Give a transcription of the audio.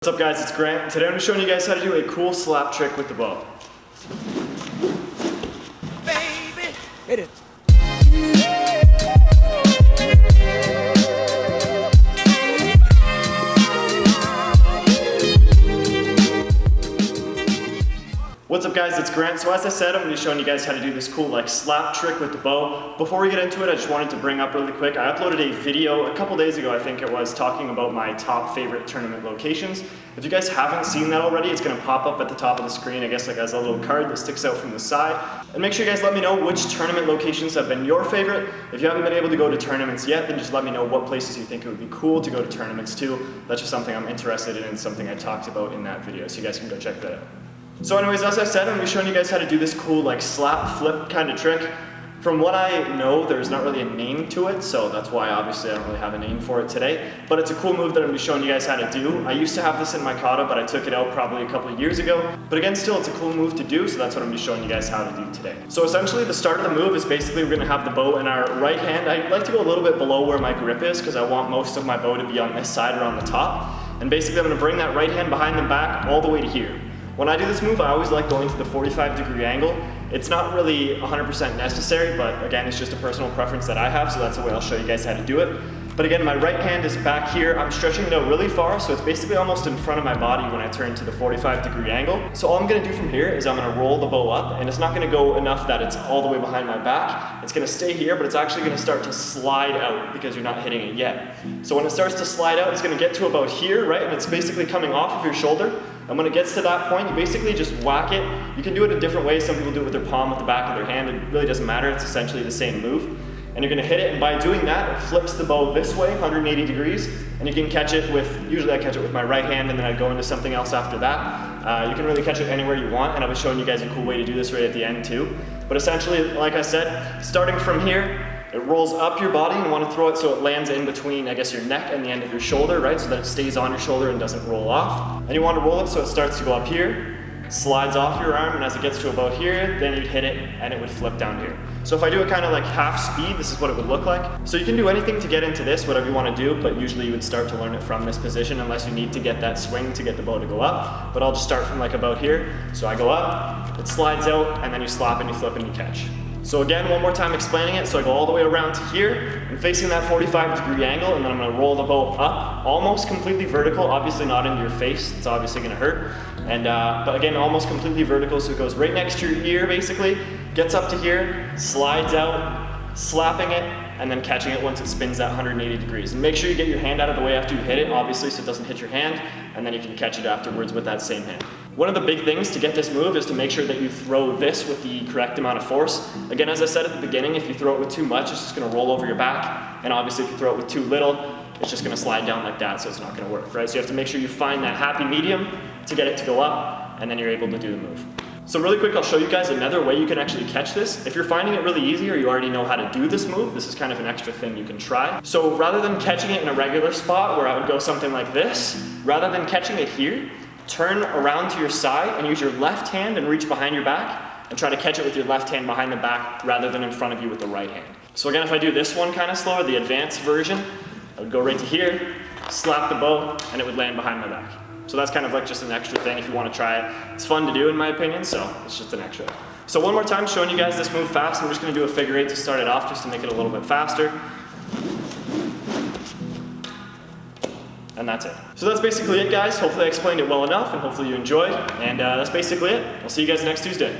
What's up guys, it's Grant. Today I'm going to be showing you guys how to do a cool slap trick with the bow. Baby, hit it. What's up guys, it's Grant. So as I said, I'm going to be showing you guys how to do this cool slap trick with the bow. Before we get into it, I just wanted to bring up really quick, I uploaded a video a couple days ago, I think it was, talking about my top favorite tournament locations. If you guys haven't seen that already, it's going to pop up at the top of the screen, I guess as a little card that sticks out from the side. And make sure you guys let me know which tournament locations have been your favorite. If you haven't been able to go to tournaments yet, then just let me know what places you think it would be cool to go to tournaments to. That's just something I'm interested in and something I talked about in that video, so you guys can go check that out. So anyways, as I said, I'm going to be showing you guys how to do this cool slap flip kind of trick. From what I know, there's not really a name to it, so that's why obviously I don't really have a name for it today. But it's a cool move that I'm going to be showing you guys how to do. I used to have this in my kata, but I took it out probably a couple of years ago. But again, still, it's a cool move to do, so that's what I'm going to be showing you guys how to do today. So essentially, the start of the move is basically we're going to have the bow in our right hand. I like to go a little bit below where my grip is, because I want most of my bow to be on this side or on the top. And basically, I'm going to bring that right hand behind the back all the way to here. When I do this move, I always like going to the 45-degree angle. It's not really 100% necessary, but again, it's just a personal preference that I have, so that's the way I'll show you guys how to do it. But again, my right hand is back here. I'm stretching it out really far, so it's basically almost in front of my body when I turn to the 45-degree angle. So all I'm gonna do from here is I'm gonna roll the bow up, and it's not gonna go enough that it's all the way behind my back. It's gonna stay here, but it's actually gonna start to slide out because you're not hitting it yet. So when it starts to slide out, it's gonna get to about here, right? And it's basically coming off of your shoulder. And when it gets to that point, you basically just whack it. You can do it in different ways. Some people do it with their palm, with the back of their hand. It really doesn't matter. It's essentially the same move. And you're gonna hit it, and by doing that, it flips the bow this way, 180 degrees, and you can catch it with, usually I catch it with my right hand, and then I go into something else after that. You can really catch it anywhere you want, and I was showing you guys a cool way to do this right at the end too. But essentially, like I said, starting from here, it rolls up your body, and you want to throw it so it lands in between, I guess, your neck and the end of your shoulder, right? So that it stays on your shoulder and doesn't roll off. And you want to roll it so it starts to go up here, slides off your arm, and as it gets to about here, then you'd hit it and it would flip down here. So if I do it kind of like half speed, this is what it would look like. So you can do anything to get into this, whatever you want to do, but usually you would start to learn it from this position unless you need to get that swing to get the bow to go up. But I'll just start from like about here. So I go up, it slides out, and then you slap and you flip and you catch. So again, one more time explaining it. So I go all the way around to here, I'm facing that 45-degree angle, and then I'm gonna roll the bow up, almost completely vertical, obviously not into your face, it's obviously gonna hurt. And but again, almost completely vertical, so it goes right next to your ear basically, gets up to here, slides out, slapping it, and then catching it once it spins that 180 degrees. And make sure you get your hand out of the way after you hit it, obviously, so it doesn't hit your hand, and then you can catch it afterwards with that same hand. One of the big things to get this move is to make sure that you throw this with the correct amount of force. Again, as I said at the beginning, if you throw it with too much, it's just gonna roll over your back, and obviously if you throw it with too little, it's just gonna slide down like that, so it's not gonna work, right? So you have to make sure you find that happy medium to get it to go up, and then you're able to do the move. So really quick, I'll show you guys another way you can actually catch this. If you're finding it really easy or you already know how to do this move, this is kind of an extra thing you can try. So rather than catching it in a regular spot where I would go something like this, rather than catching it here, turn around to your side and use your left hand and reach behind your back and try to catch it with your left hand behind the back rather than in front of you with the right hand. So again, if I do this one kind of slower, the advanced version, I would go right to here, slap the bow, and it would land behind my back. So that's kind of like just an extra thing if you want to try it. It's fun to do in my opinion, so it's just an extra. So one more time, showing you guys this move fast. I'm just going to do a figure eight to start it off just to make it a little bit faster. And that's it. So that's basically it, guys. Hopefully I explained it well enough, and hopefully you enjoyed. And that's basically it. I'll see you guys next Tuesday.